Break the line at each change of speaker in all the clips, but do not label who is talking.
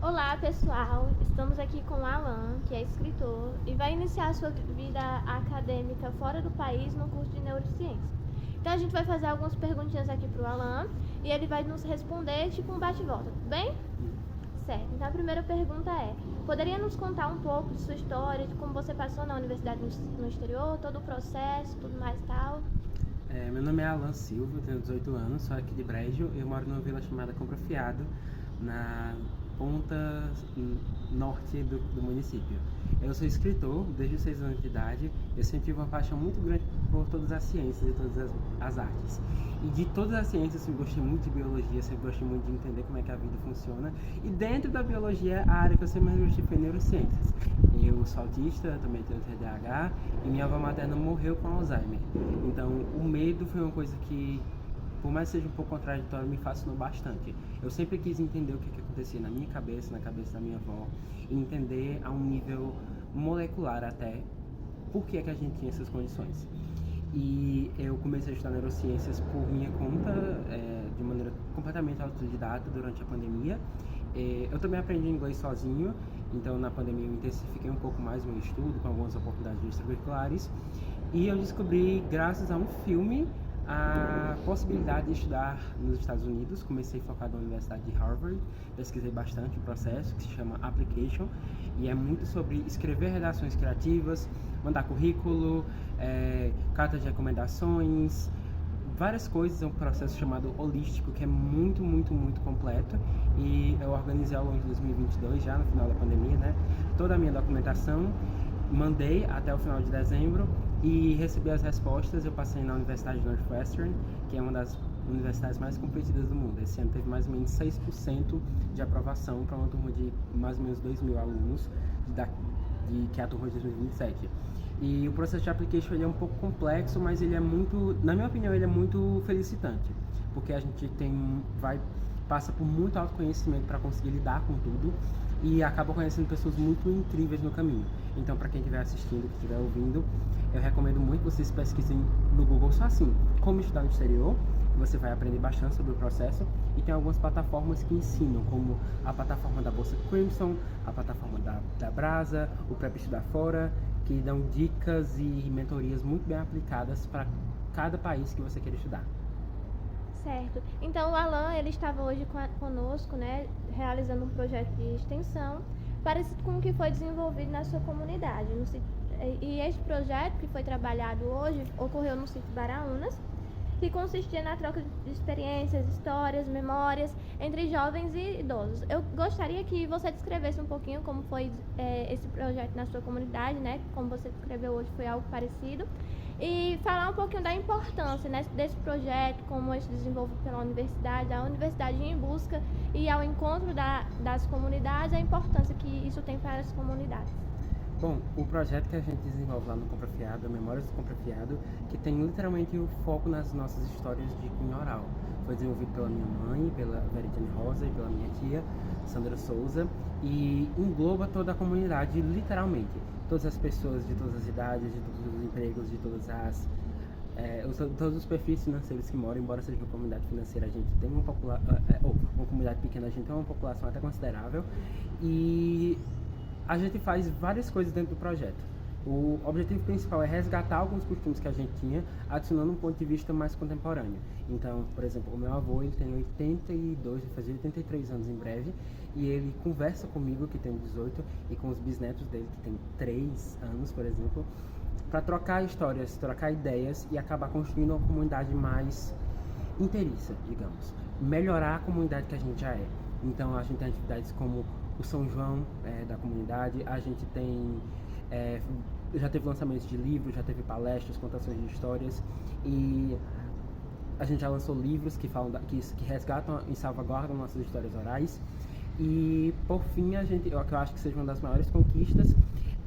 Olá pessoal, estamos aqui com o Alan, que é escritor e vai iniciar sua vida acadêmica fora do país no curso de neurociência. Então a gente vai fazer algumas perguntinhas aqui para o Alan e ele vai nos responder tipo um bate-volta, tudo bem? Certo, então a primeira pergunta é: poderia nos contar um pouco de sua história, de como você passou na universidade no exterior, todo o processo, tudo mais e tal?
Meu nome é Alan Silva, tenho 18 anos, sou aqui de Brejo. Eu moro numa vila chamada Comprafiado, na ponta norte do município. Eu sou escritor desde os 6 anos de idade. Eu sempre tive uma paixão muito grande por todas as ciências e todas as artes. E de todas as ciências, eu sempre gostei muito de biologia, sempre gostei muito de entender como é que a vida funciona. E dentro da biologia, a área que eu sempre mais gostei foi neurociências. Eu sou autista, também tenho TDAH, e minha avó materna morreu com Alzheimer. Então, o medo foi uma coisa que, por mais que seja um pouco contraditório, me fascinou bastante. Eu sempre quis entender o que acontecia na minha cabeça, na cabeça da minha avó, e entender a um nível molecular até por que a gente tinha essas condições. E eu comecei a estudar neurociências por minha conta, de maneira completamente autodidata durante a pandemia. Eu também aprendi inglês sozinho, então na pandemia eu intensifiquei um pouco mais o meu estudo, com algumas oportunidades extracurriculares. E eu descobri, graças a um filme, a possibilidade de estudar nos Estados Unidos. Comecei focado na Universidade de Harvard, pesquisei bastante o processo, que se chama Application, e é muito sobre escrever redações criativas, mandar currículo, cartas de recomendações, várias coisas. É um processo chamado holístico, que é muito, muito, muito completo. E eu organizei ao longo de 2022, já no final da pandemia, né, toda a minha documentação, mandei até o final de dezembro e recebi as respostas. Eu passei na Universidade de Northwestern, que é uma das universidades mais competidas do mundo. Esse ano teve mais ou menos 6% de aprovação para uma turma de mais ou menos 2.000 alunos, que é a turma de 2027. E o processo de application ele é um pouco complexo, mas ele é muito, na minha opinião, ele é muito felicitante, porque a gente passa por muito autoconhecimento para conseguir lidar com tudo e acaba conhecendo pessoas muito incríveis no caminho. Então, para quem estiver assistindo, que estiver ouvindo, eu recomendo muito que vocês pesquisem no Google só assim, como estudar no exterior. Você vai aprender bastante sobre o processo, e tem algumas plataformas que ensinam, como a plataforma da Bolsa Crimson, a plataforma da Brasa, o Prep Estudar Fora, que dão dicas e mentorias muito bem aplicadas para cada país que você quer estudar.
Certo. Então o Alan, ele estava hoje conosco, né, realizando um projeto de extensão parecido com o que foi desenvolvido na sua comunidade. E este projeto que foi trabalhado hoje ocorreu no sítio Baraunas, que consistia na troca de experiências, histórias, memórias entre jovens e idosos. Eu gostaria que você descrevesse um pouquinho como foi esse projeto na sua comunidade, né? Como você descreveu hoje, foi algo parecido. E falar um pouquinho da importância, né, desse projeto, como ele se desenvolve pela universidade, a universidade em busca e ao encontro das comunidades, a importância que isso tem para as comunidades.
Bom, o projeto que a gente desenvolve lá no Comprafiado, Memórias do Comprafiado, que tem literalmente o foco nas nossas histórias de cunho oral. Foi desenvolvido pela minha mãe, pela Veridiane Rosa e pela minha tia, Sandra Souza, e engloba toda a comunidade, literalmente. Todas as pessoas de todas as idades, de todos os empregos, de todos os perfis financeiros que moram. Embora seja uma comunidade financeira, a gente tem uma comunidade pequena, a gente tem uma população até considerável. E a gente faz várias coisas dentro do projeto. O objetivo principal é resgatar alguns costumes que a gente tinha, adicionando um ponto de vista mais contemporâneo. Então, por exemplo, o meu avô, ele tem 82, vai fazer 83 anos em breve, e ele conversa comigo, que tem 18, e com os bisnetos dele, que tem 3 anos, por exemplo, para trocar histórias, trocar ideias e acabar construindo uma comunidade mais inteiriça, digamos. Melhorar a comunidade que a gente já é. Então, a gente tem atividades como o São João da comunidade, a gente tem já teve lançamentos de livros, já teve palestras, contações de histórias, e a gente já lançou livros que falam que resgatam e salvaguardam nossas histórias orais. E por fim, que eu acho que seja uma das maiores conquistas,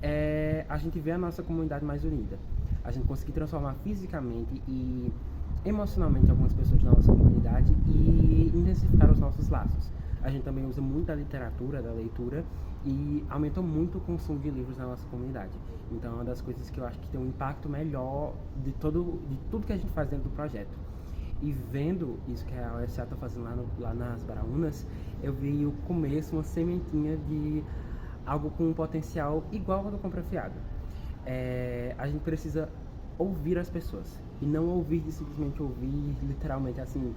é a gente ver a nossa comunidade mais unida, a gente conseguir transformar fisicamente e emocionalmente algumas pessoas da nossa comunidade e intensificar os nossos laços. A gente também usa muito da literatura, da leitura, e aumentou muito o consumo de livros na nossa comunidade. Então é uma das coisas que eu acho que tem um impacto melhor de tudo que a gente faz dentro do projeto. E vendo isso que a UFCA está fazendo lá nas Baraunas, eu vi o começo, uma sementinha de algo com um potencial igual ao do Compra Fiado. A gente precisa ouvir as pessoas, e não ouvir de simplesmente ouvir literalmente assim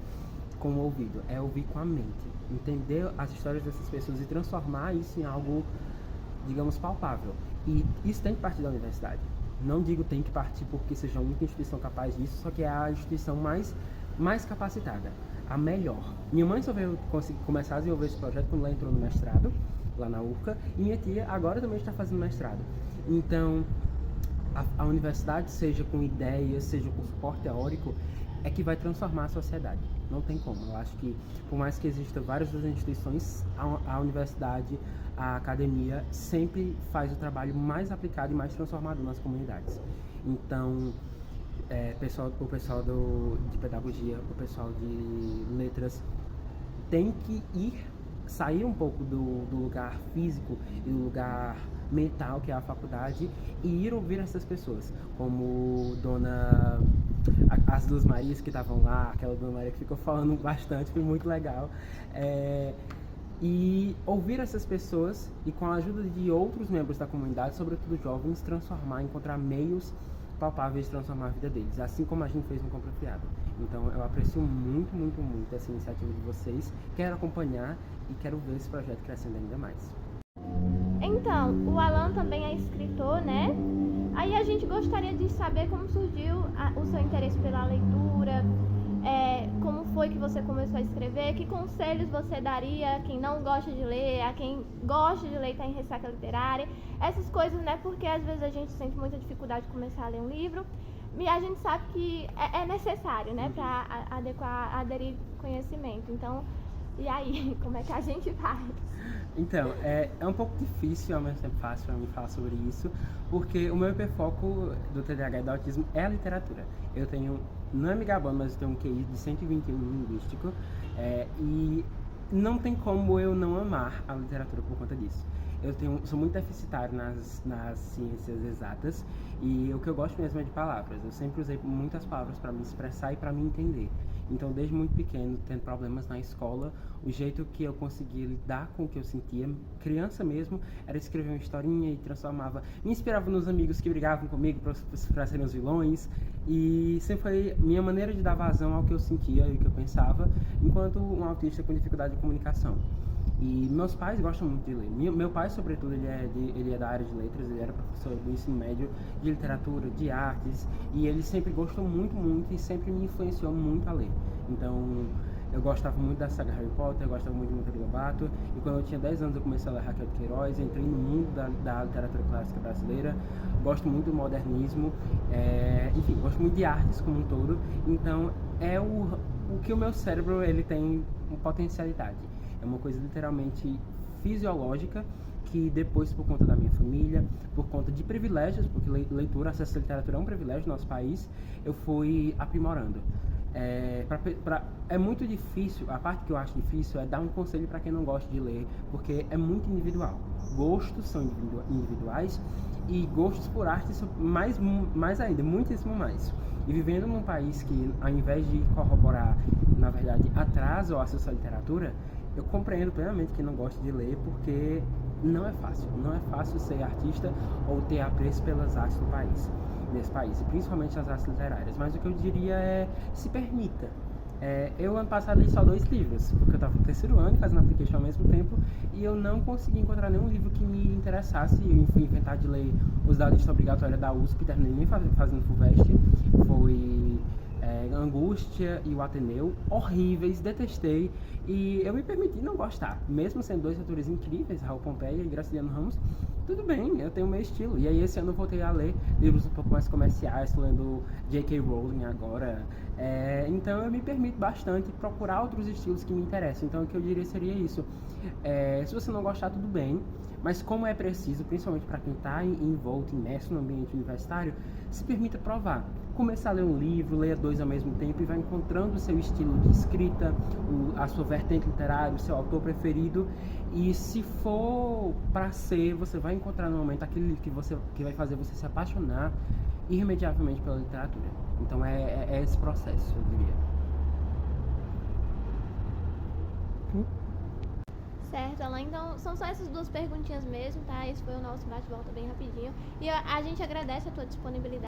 com o ouvido, é ouvir com a mente, entender as histórias dessas pessoas e transformar isso em algo, digamos, palpável. E isso tem que partir da universidade. Não digo tem que partir porque seja a única instituição capaz disso, só que é a instituição mais capacitada, a melhor. Minha mãe só veio começar a desenvolver esse projeto quando ela entrou no mestrado, lá na UFCA, e minha tia agora também está fazendo mestrado. Então, a universidade, seja com ideias, seja com suporte teórico, é que vai transformar a sociedade. Não tem como. Eu acho que, por mais que existam várias das instituições, a universidade, a academia, sempre faz o trabalho mais aplicado e mais transformador nas comunidades. Então, o pessoal de pedagogia, o pessoal de letras, tem que sair um pouco do lugar físico e do lugar mental, que é a faculdade, e ir ouvir essas pessoas, como as duas Marias que estavam lá, aquela Dona Maria que ficou falando bastante, foi muito legal, e ouvir essas pessoas e, com a ajuda de outros membros da comunidade, sobretudo jovens, encontrar meios palpáveis de transformar a vida deles, assim como a gente fez no Compra Fiado. Então eu aprecio muito, muito, muito essa iniciativa de vocês, quero acompanhar e quero ver esse projeto crescendo ainda mais.
Então, o Alan também é escritor, né? Aí a gente gostaria de saber como surgiu o seu interesse pela leitura, como foi que você começou a escrever, que conselhos você daria a quem não gosta de ler, a quem gosta de ler e está em ressaca literária, essas coisas, né? Porque às vezes a gente sente muita dificuldade de começar a ler um livro e a gente sabe que é necessário, né? Para aderir conhecimento. Então, e aí, como é que a gente faz?
Então, é um pouco difícil, ao mesmo tempo fácil para mim falar sobre isso, porque o meu hiperfoco do TDAH e do autismo é a literatura. Eu tenho, não é me gabando, mas eu tenho um QI de 121 em linguístico, e não tem como eu não amar a literatura por conta disso. Sou muito deficitário nas ciências exatas, e o que eu gosto mesmo é de palavras. Eu sempre usei muitas palavras para me expressar e para me entender. Então, desde muito pequeno, tendo problemas na escola, o jeito que eu conseguia lidar com o que eu sentia, criança mesmo, era escrever uma historinha e transformava. Me inspirava nos amigos que brigavam comigo para serem os vilões, e sempre foi minha maneira de dar vazão ao que eu sentia e o que eu pensava, enquanto um autista com dificuldade de comunicação. E meus pais gostam muito de ler. Meu pai, sobretudo, ele é da área de letras, ele era professor do ensino médio de literatura, de artes, e ele sempre gostou muito, muito e sempre me influenciou muito a ler. Então, eu gostava muito da saga Harry Potter, eu gostava muito de Monteiro Lobato, e quando eu tinha 10 anos eu comecei a ler Raquel de Queiroz, entrei no mundo da literatura clássica brasileira, gosto muito do modernismo, enfim, gosto muito de artes como um todo. Então, é o que o meu cérebro ele tem uma potencialidade. É uma coisa literalmente fisiológica que depois, por conta da minha família, por conta de privilégios, porque leitura, acesso à literatura é um privilégio no nosso país, eu fui aprimorando. É muito difícil, a parte que eu acho difícil é dar um conselho para quem não gosta de ler, porque é muito individual. Gostos são individuais e gostos por arte são mais ainda, muitíssimo mais. E vivendo num país que, ao invés de corroborar, na verdade, atrasa o acesso à literatura, eu compreendo plenamente quem não gosta de ler, porque não é fácil. Não é fácil ser artista ou ter apreço pelas artes nesse país, e principalmente as artes literárias. Mas o que eu diria é, se permita. Eu, ano passado, li só 2 livros, porque eu estava no terceiro ano, fazendo application ao mesmo tempo, e eu não consegui encontrar nenhum livro que me interessasse. Eu fui inventar de ler Os da Lista Obrigatória da USP, terminei nem fazendo FUVEST, foi Angústia e o Ateneu, horríveis, detestei, e eu me permiti não gostar, mesmo sendo 2 autores incríveis, Raul Pompeia e Graciliano Ramos. Tudo bem, eu tenho o meu estilo. E aí esse ano eu voltei a ler livros um pouco mais comerciais, tô lendo J.K. Rowling agora. Então eu me permito bastante procurar outros estilos que me interessam. Então o que eu diria seria isso. Se você não gostar, tudo bem. Mas como é preciso, principalmente para quem está envolto, imerso no ambiente universitário, se permita provar. Começar a ler um livro, leia 2 ao mesmo tempo e vai encontrando o seu estilo de escrita, a sua vertente literária, o seu autor preferido. E se for para ser, você vai encontrar no momento aquele livro que vai fazer você se apaixonar irremediavelmente pela literatura. Então é esse processo, eu diria.
hobbies, Alan. Então, são só essas duas perguntinhas mesmo, tá? Esse foi o nosso bate-volta bem rapidinho. E a gente agradece a tua disponibilidade.